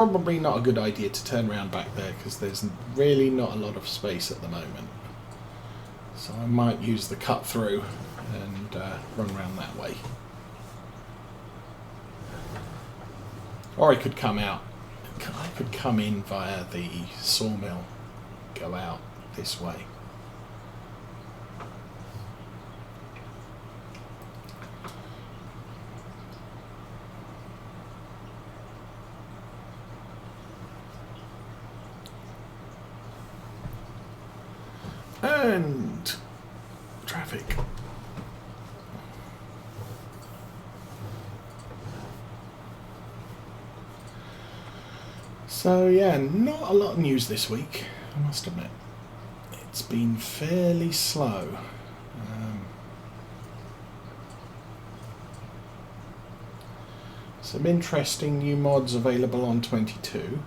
probably not a good idea to turn around back there because there's really not a lot of space at the moment. So I might use the cut through and run around that way. Or I could come out. I could come in via the sawmill, go out this way. And traffic. So yeah, not a lot of news this week, I must admit. It's been fairly slow. Some interesting new mods available on 22.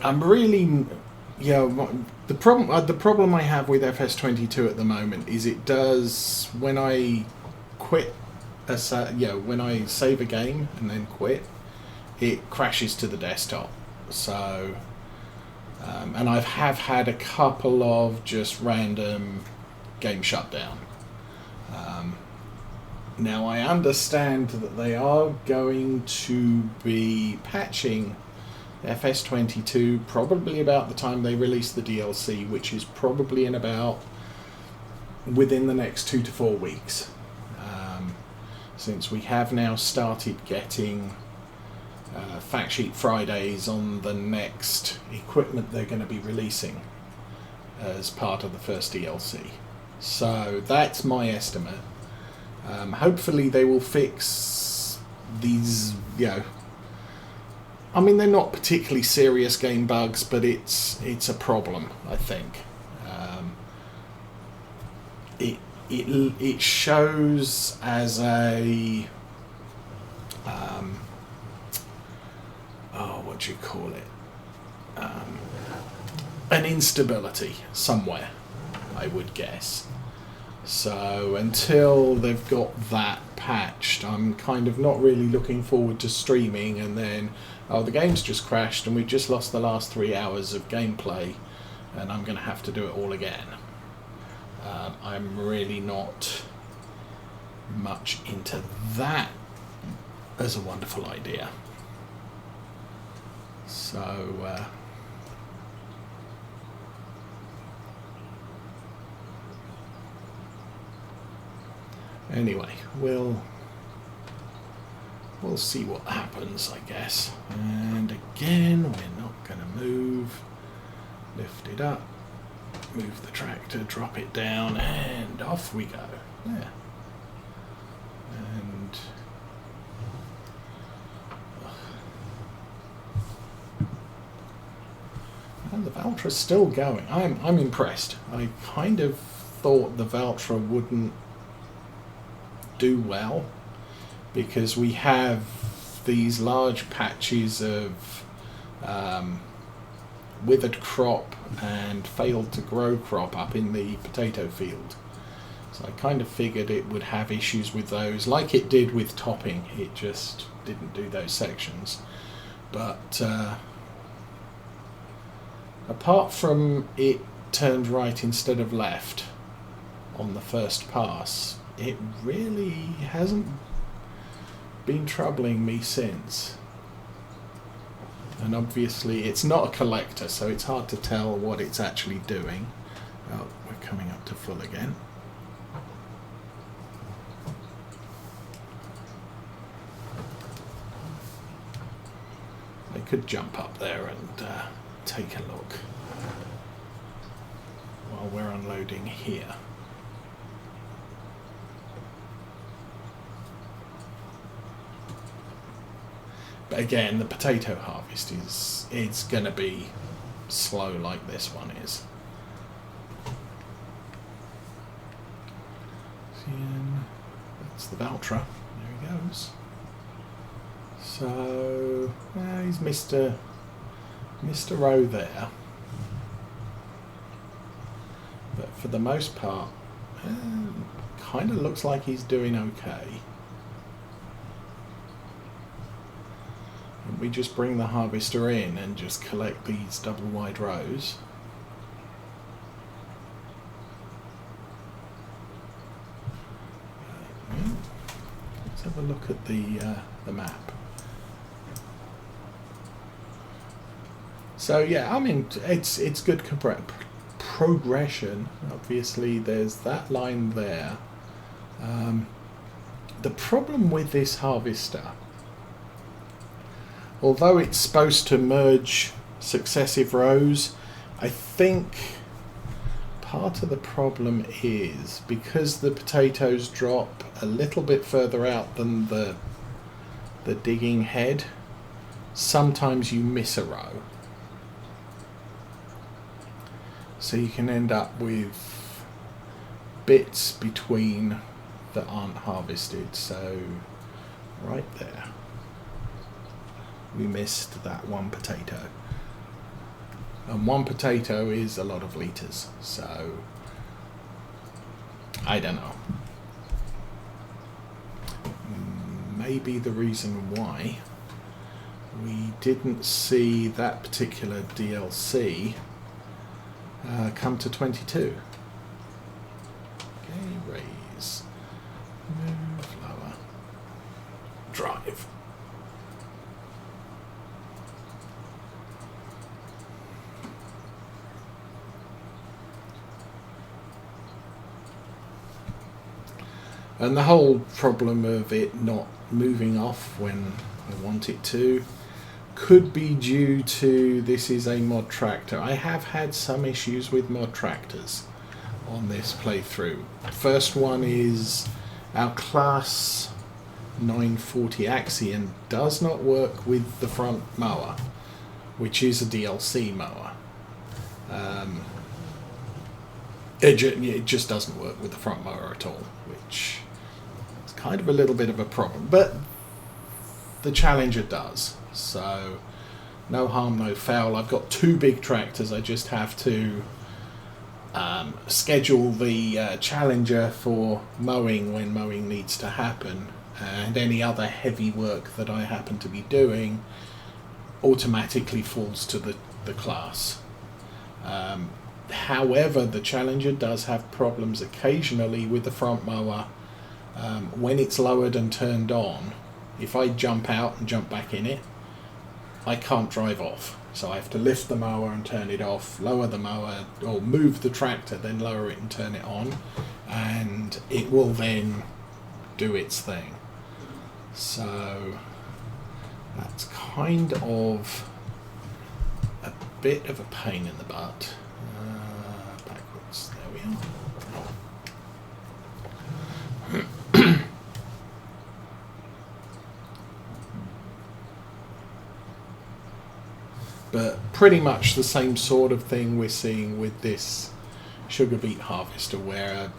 I'm really... Yeah, the problem I have with FS22 at the moment is it does, when I quit, when I save a game and then quit, it crashes to the desktop. So, and I have had a couple of just random game shutdown. Now I understand that they are going to be patching FS22 probably about the time they release the DLC, which is probably in about within the next 2 to 4 weeks, since we have now started getting fact sheet Fridays on the next equipment they're going to be releasing as part of the first DLC. So that's my estimate. Hopefully they will fix these, I mean, they're not particularly serious game bugs, but it's a problem, I think. It shows as a what do you call it? An instability somewhere, I would guess. So until they've got that patched, I'm kind of not really looking forward to streaming and then, oh, the game's just crashed and we've just lost the last 3 hours of gameplay and I'm going to have to do it all again. I'm really not much into that as a wonderful idea. So anyway, we'll see what happens, I guess. And again, we're not going to move. Lift it up, move the tractor, drop it down, and off we go. Yeah. And the Valtra's still going. I'm impressed. I kind of thought the Valtra wouldn't do well because we have these large patches of withered crop and failed to grow crop up in the potato field. So I kind of figured it would have issues with those, like it did with topping. It just didn't do those sections. But apart from it turned right instead of left on the first pass, it really hasn't been troubling me since. And obviously it's not a collector, so it's hard to tell what it's actually doing. Oh, we're coming up to full again. I could jump up there and take a look while we're unloading here. But again, the potato harvest is going to be slow like this one is. That's the Valtra. There he goes. So he's Mr. Rowe there. But for the most part, kind of looks like he's doing okay. And we just bring the harvester in and just collect these double wide rows. Let's have a look at the map. So yeah, I mean it's good progression. Obviously, there's that line there. The problem with this harvester, although it's supposed to merge successive rows, I think part of the problem is because the potatoes drop a little bit further out than the digging head, sometimes you miss a row. So you can end up with bits between that aren't harvested. So right there, we missed that one potato. And one potato is a lot of litres, so I don't know. Maybe the reason why we didn't see that particular DLC come to 22. Okay, raise, move, lower, drive. And the whole problem of it not moving off when I want it to could be due to this is a mod tractor. I have had some issues with mod tractors on this playthrough. First one is our class 940 Axion does not work with the front mower, which is a DLC mower. It just doesn't work with the front mower at all, which is kind of a little bit of a problem, but the Challenger does, so no harm, no foul. I've got two big tractors. I just have to schedule the Challenger for mowing when mowing needs to happen, and any other heavy work that I happen to be doing automatically falls to the class. However, the Challenger does have problems occasionally with the front mower. When it's lowered and turned on, if I jump out and jump back in it, I can't drive off. So I have to lift the mower and turn it off, lower the mower, or move the tractor, then lower it and turn it on, and it will then do its thing. So that's kind of a bit of a pain in the butt. Backwards, there we are. But pretty much the same sort of thing we're seeing with this sugar beet harvester, where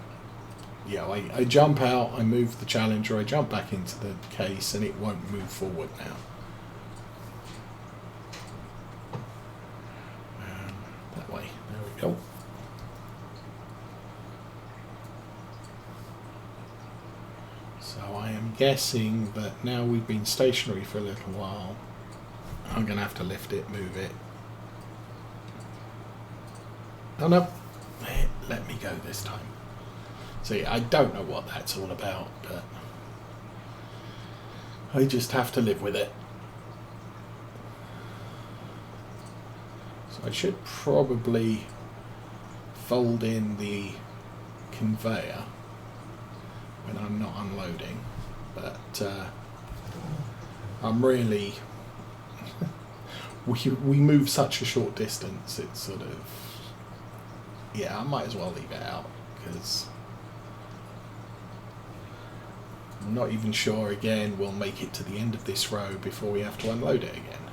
I jump out, I move the Challenger, I jump back into the case, and it won't move forward now. That way, there we go. So I am guessing that now we've been stationary for a little while, I'm going to have to lift it, move it. Oh no, let me go this time. See, I don't know what that's all about, but I just have to live with it. So I should probably fold in the conveyor when I'm not unloading, but I'm really... we move such a short distance, it's sort of... Yeah, I might as well leave it out, because I'm not even sure, again, we'll make it to the end of this row before we have to unload it again.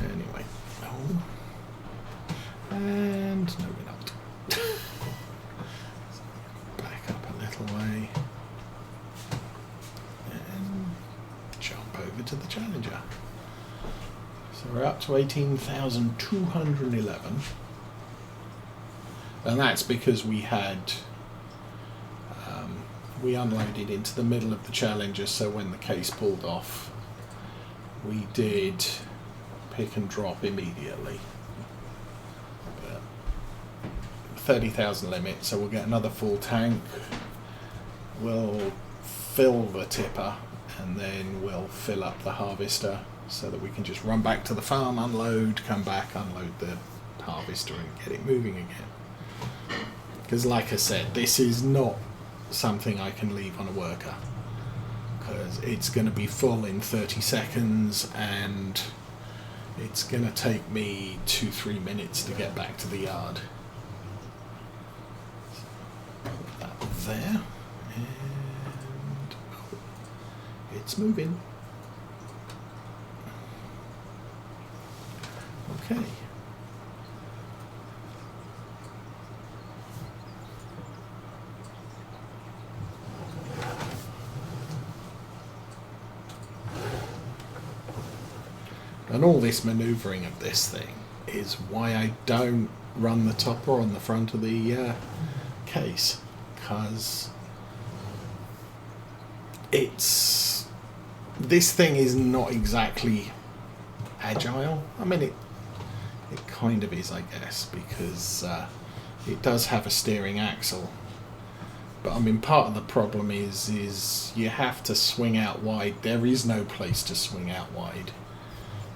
Anyway. Oh. And no, we're not. So back up a little way. And jump over to the Challenger. So we're up to 18,211. And that's because we had we unloaded into the middle of the Challenger, so when the case pulled off, we did pick and drop immediately. But 30,000 limit, so we'll get another full tank. We'll fill the tipper, and then we'll fill up the harvester so that we can just run back to the farm, unload, come back, unload the harvester and get it moving again. Because like I said, this is not something I can leave on a worker, because it's going to be full in 30 seconds and it's going to take me 2-3 minutes to get back to the yard. Put that there, and it's moving. Okay. And all this manoeuvring of this thing is why I don't run the topper on the front of the case, because this thing is not exactly agile. I mean, it kind of is, I guess, because it does have a steering axle. But I mean, part of the problem is you have to swing out wide. There is no place to swing out wide.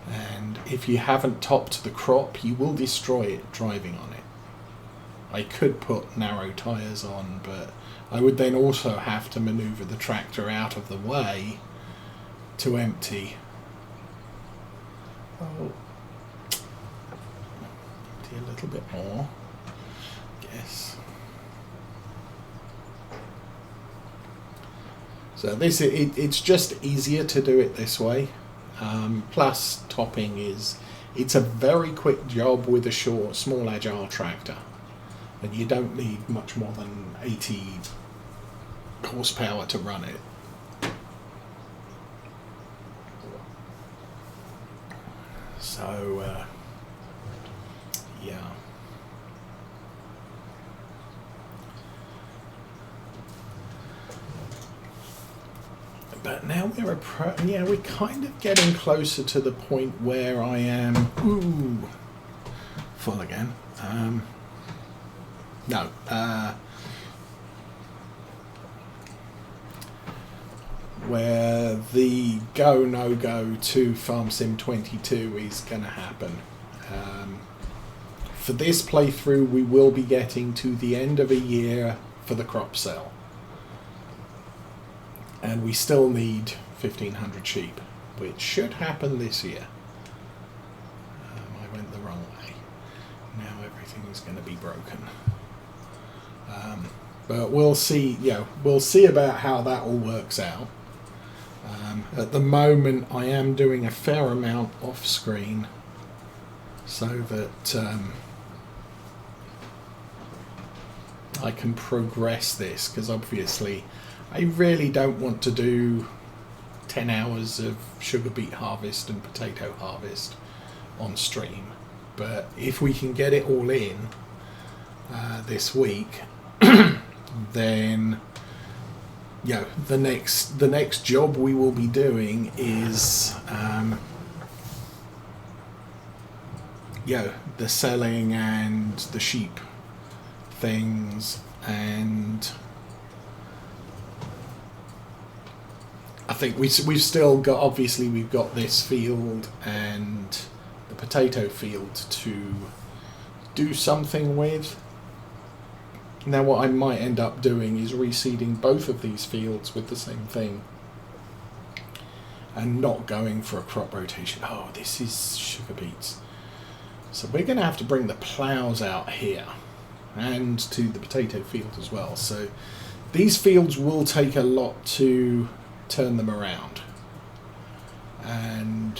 And if you haven't topped the crop, you will destroy it driving on it. I could put narrow tyres on, but I would then also have to manoeuvre the tractor out of the way to empty. Oh, empty a little bit more, yes. So this it's just easier to do it this way. Plus topping it's a very quick job with a small agile tractor, and you don't need much more than 80 horsepower to run it. So yeah. But now we're we're kind of getting closer to the point where I am full again. Where the go no go to Farm Sim 22 is going to happen. For this playthrough, we will be getting to the end of a year for the crop sale. And we still need 1,500 sheep, which should happen this year. I went the wrong way. Now everything's going to be broken. But we'll see. We'll see about how that all works out. At the moment, I am doing a fair amount off screen, so that I can progress this, because obviously I really don't want to do 10 hours of sugar beet harvest and potato harvest on stream. But if we can get it all in this week, then the next job we will be doing is the selling and the sheep things. And I think we've still got, obviously we've got this field and the potato field to do something with. Now what I might end up doing is reseeding both of these fields with the same thing and not going for a crop rotation. Oh, this is sugar beets. So we're going to have to bring the plows out here and to the potato field as well. So these fields will take a lot to turn them around, and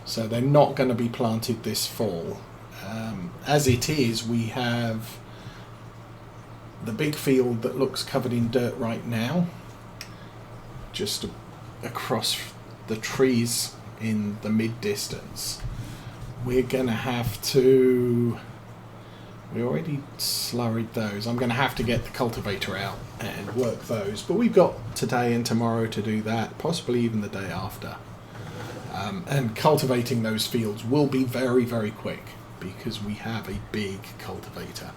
so they're not going to be planted this fall. As it is, we have the big field that looks covered in dirt right now, just across the trees in the mid distance. We're going to have to We already slurried those. I'm going to have to get the cultivator out and work those. But we've got today and tomorrow to do that, possibly even the day after. And cultivating those fields will be very, very quick because we have a big cultivator.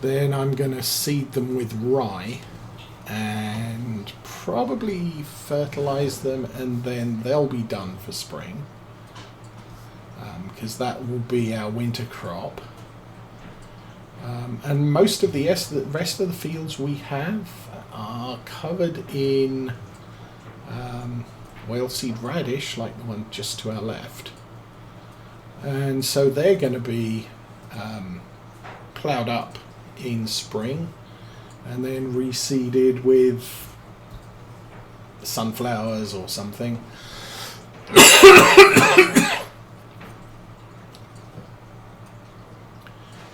Then I'm going to seed them with rye and probably fertilize them, and then they'll be done for spring. Because that will be our winter crop. And most of the rest of the fields we have are covered in oilseed radish, like the one just to our left. And so they're going to be ploughed up in spring and then reseeded with sunflowers or something.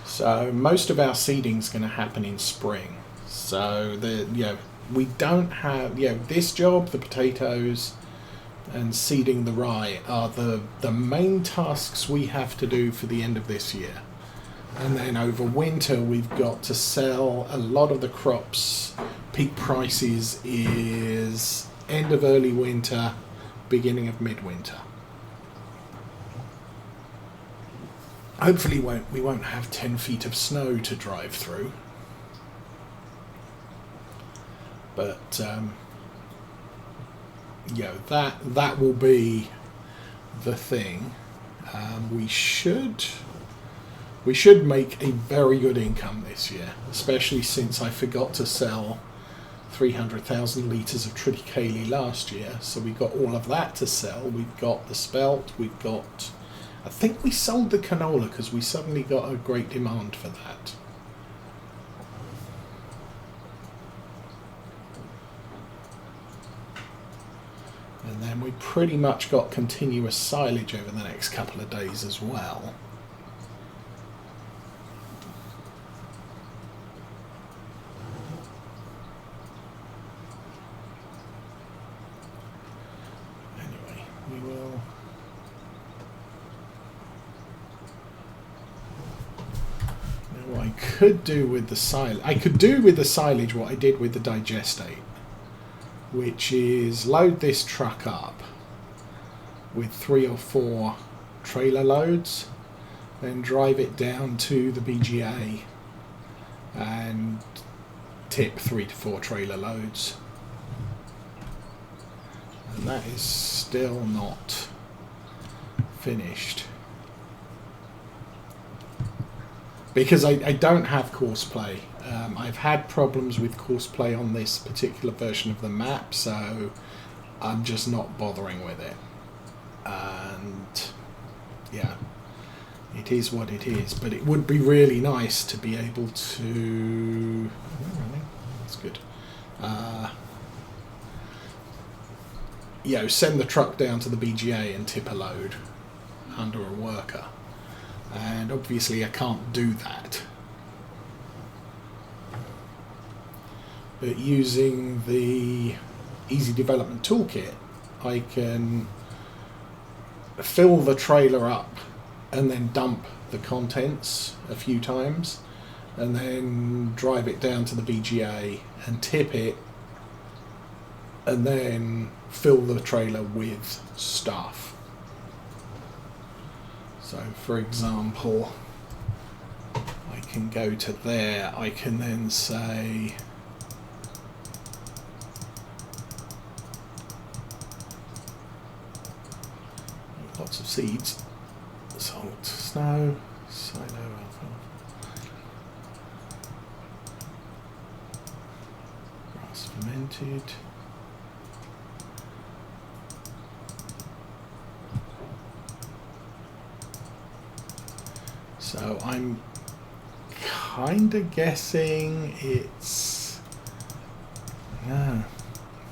So most of our seeding is going to happen in spring. So we don't have this job, the potatoes and seeding the rye are the main tasks we have to do for the end of this year. And then over winter we've got to sell a lot of the crops. Peak prices is end of early winter, beginning of midwinter. Hopefully we won't have 10 feet of snow to drive through. But that will be the thing. We should make a very good income this year, especially since I forgot to sell 300,000 litres of triticale last year. So we got all of that to sell. We've got the spelt, I think we sold the canola because we suddenly got a great demand for that. And then we pretty much got continuous silage over the next couple of days as well. Anyway, we will... Now, I could do with the silage what I did with the digestate, which is load this truck up with 3 or 4 trailer loads, then drive it down to the BGA and tip 3 to 4 trailer loads. And that is still not finished. Because I don't have course play. I've had problems with course play on this particular version of the map, so I'm just not bothering with it. And yeah, it is what it is. But it would be really nice to be able to... That's good. Send the truck down to the BGA and tip a load under a worker. And obviously I can't do that. But using the Easy Development Toolkit, I can fill the trailer up and then dump the contents a few times and then drive it down to the BGA and tip it and then fill the trailer with stuff. So for example, I can go to there, I can then say lots of seeds, salt, snow, silo, alfalfa, grass fermented. So I'm kind of guessing it's...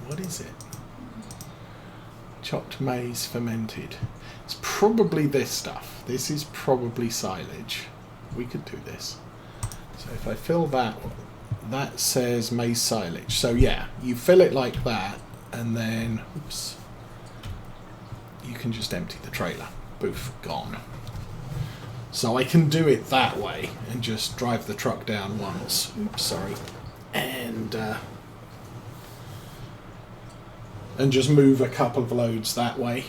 what is it? Chopped maize fermented. It's probably this stuff. This is probably silage. We could do this. So if I fill that, that says maize silage. So yeah, you fill it like that and then, oops, you can just empty the trailer. Boof, gone. So I can do it that way and just drive the truck down once. Oops, sorry. And just move a couple of loads that way.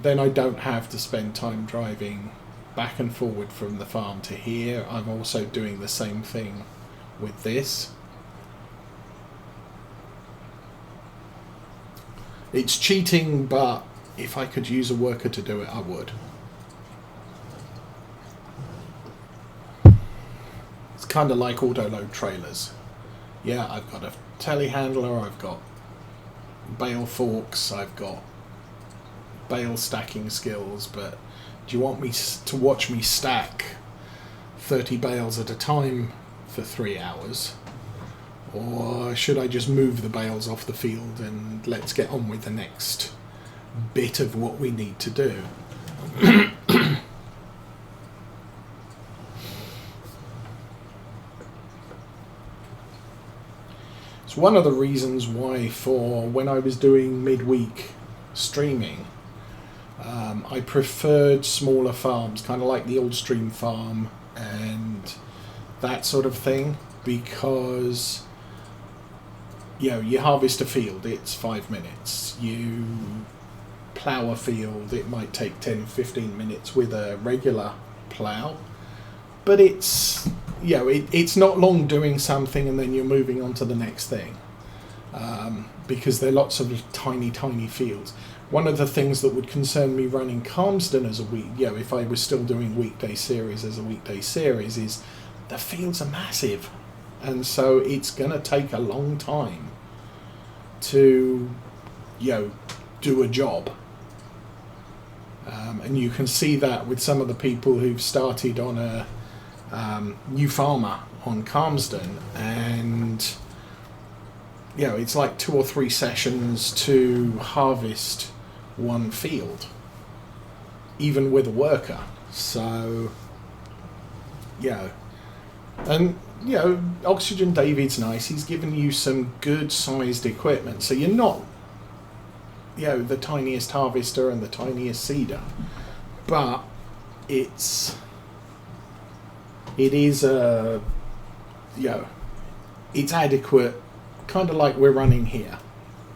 Then I don't have to spend time driving back and forward from the farm to here. I'm also doing the same thing with this. It's cheating, but if I could use a worker to do it, I would. It's kind of like auto-load trailers. Yeah, I've got a telehandler, I've got bale forks, I've got bale stacking skills, but do you want me to watch me stack 30 bales at a time for 3 hours? Or should I just move the bales off the field and let's get on with the next bit of what we need to do? It's one of the reasons why for when I was doing midweek streaming, I preferred smaller farms, kind of like the Old Stream farm and that sort of thing, because you harvest a field, it's 5 minutes. You plough a field, it might take 10-15 minutes with a regular plough, but it's it's not long doing something and then you're moving on to the next thing, because there are lots of tiny fields. One of the things that would concern me running Calmsden as a week, if I was still doing weekday series as a weekday series, is the fields are massive, and so it's going to take a long time to do a job. And you can see that with some of the people who've started on a new farmer on Calmsden, and it's like 2 or 3 sessions to harvest one field, even with a worker. So and Oxygen David's nice, he's given you some good sized equipment, so you're not the tiniest harvester and the tiniest seeder, but it is it's adequate, kind of like we're running here.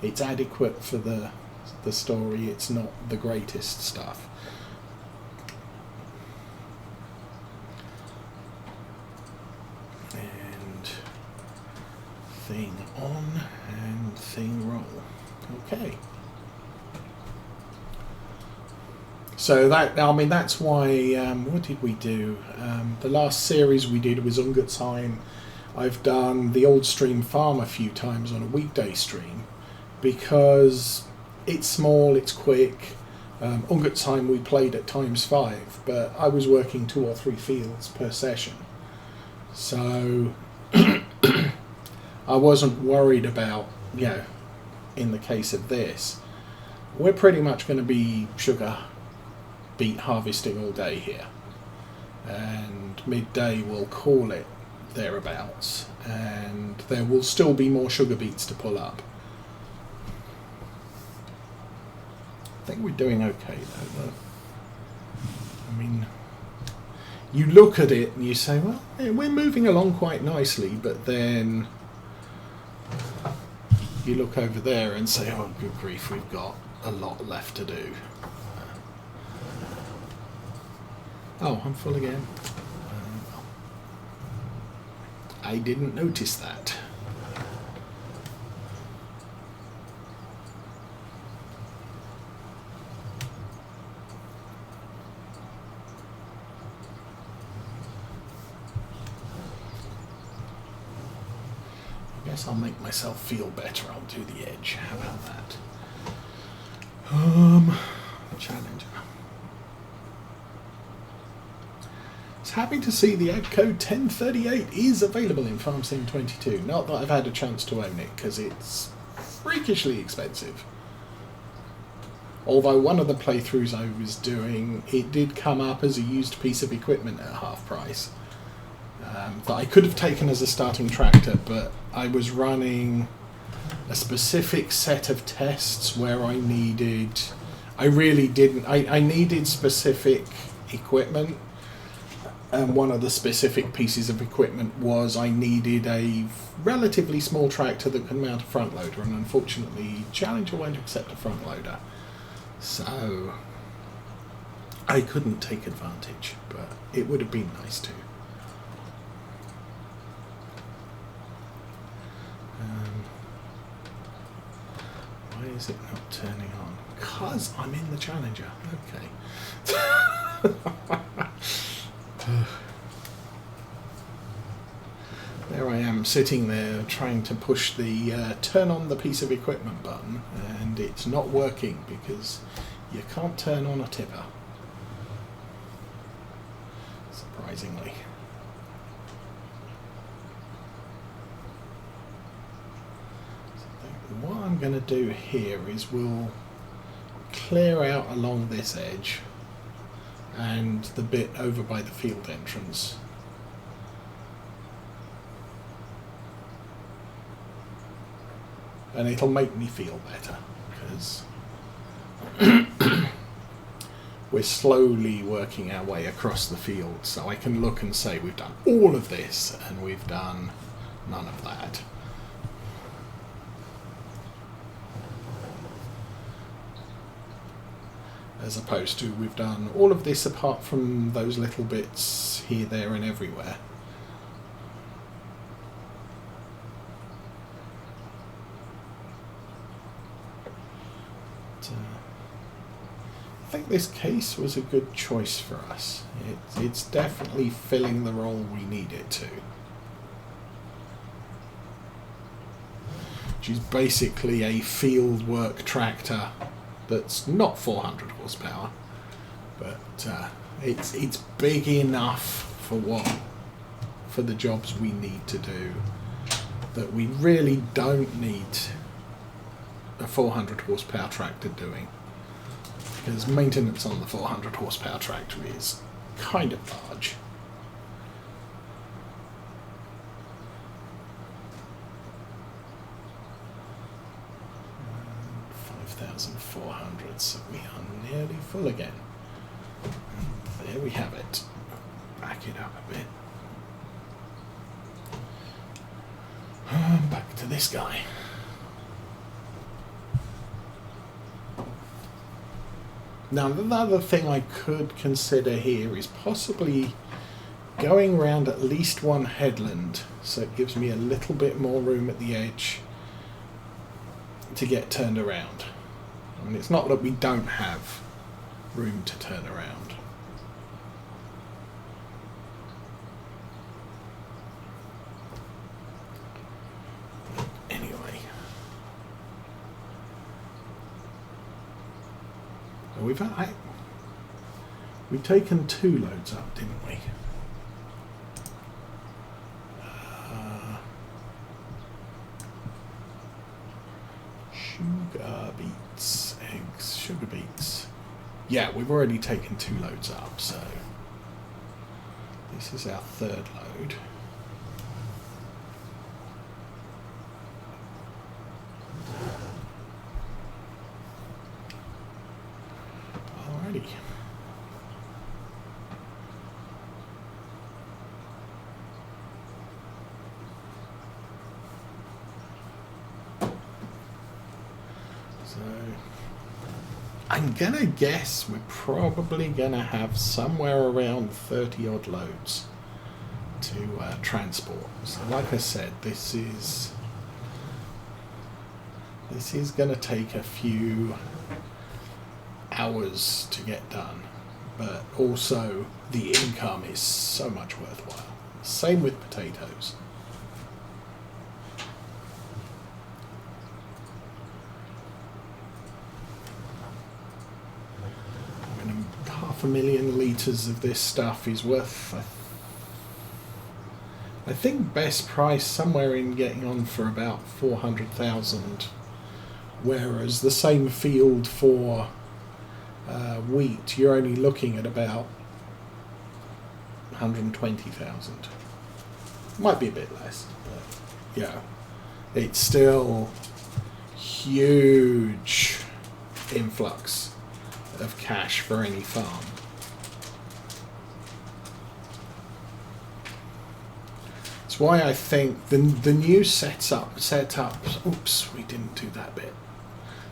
It's adequate for the story. It's not the greatest stuff. And thing on and thing roll. Okay. So that's why, what did we do? The last series we did was Ungertsheim. I've done the Old Stream Farm a few times on a weekday stream, because it's small, it's quick. Ungertsheim we played at ×5, but I was working 2 or 3 fields per session. So I wasn't worried about, in the case of this, we're pretty much going to be sugar beet harvesting all day here, and midday we'll call it thereabouts, and there will still be more sugar beets to pull up. I think we're doing okay though. I mean, you look at it and you say, well, we're moving along quite nicely, but then you look over there and say, oh good grief, we've got a lot left to do. Oh, I'm full again. I didn't notice that. I guess I'll make myself feel better. I'll do the edge. How about that? Challenger. Happy to see the ad code 1038 is available in Farm Sim 22. Not that I've had a chance to own it, because it's freakishly expensive. Although one of the playthroughs I was doing, it did come up as a used piece of equipment at half price. That I could have taken as a starting tractor, but I was running a specific set of tests where I needed specific equipment. And one of the specific pieces of equipment was I needed a relatively small tractor that could mount a front loader, and unfortunately Challenger won't accept a front loader. So I couldn't take advantage, but it would have been nice to. Why is it not turning on? Because I'm in the Challenger. Okay. There I am sitting there trying to push the turn on the piece of equipment button, and it's not working because you can't turn on a tipper. Surprisingly. So what I'm going to do here is we'll clear out along this edge and the bit over by the field entrance. And it'll make me feel better because we're slowly working our way across the field, so I can look and say we've done all of this and we've done none of that. As opposed to we've done all of this apart from those little bits here, there and everywhere. But, I think this case was a good choice for us. It's definitely filling the role we need it to. Which is basically a field work tractor that's not 400 horsepower, but it's big enough for the jobs we need to do, that we really don't need a 400 horsepower tractor doing, because maintenance on the 400 horsepower tractor is kind of large. So we are nearly full again. And there we have it. Back it up a bit. Back to this guy. Now, another thing I could consider here is possibly going around at least one headland, so it gives me a little bit more room at the edge to get turned around. I mean, it's not that we don't have room to turn around. Anyway. We've taken 2 loads up, didn't we? Sugar beets, eggs, sugar beets. Yeah, we've already taken 2 loads up, so this is our 3rd load. Alrighty. So I'm gonna guess we're probably gonna have somewhere around 30 odd loads to transport. So like I said, this is gonna take a few hours to get done, but also the income is so much worthwhile. Same with potatoes. I mean, 500,000 litres of this stuff is worth, I think best price somewhere in getting on for about 400,000, whereas the same field for wheat, you're only looking at about 120,000. Might be a bit less, but yeah, it's still huge influx of cash for any farm. That's why I think the new setup. Oops, we didn't do that bit.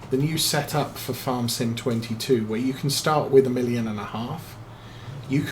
The new setup for Farm Sim 22, where you can start with 1.5 million,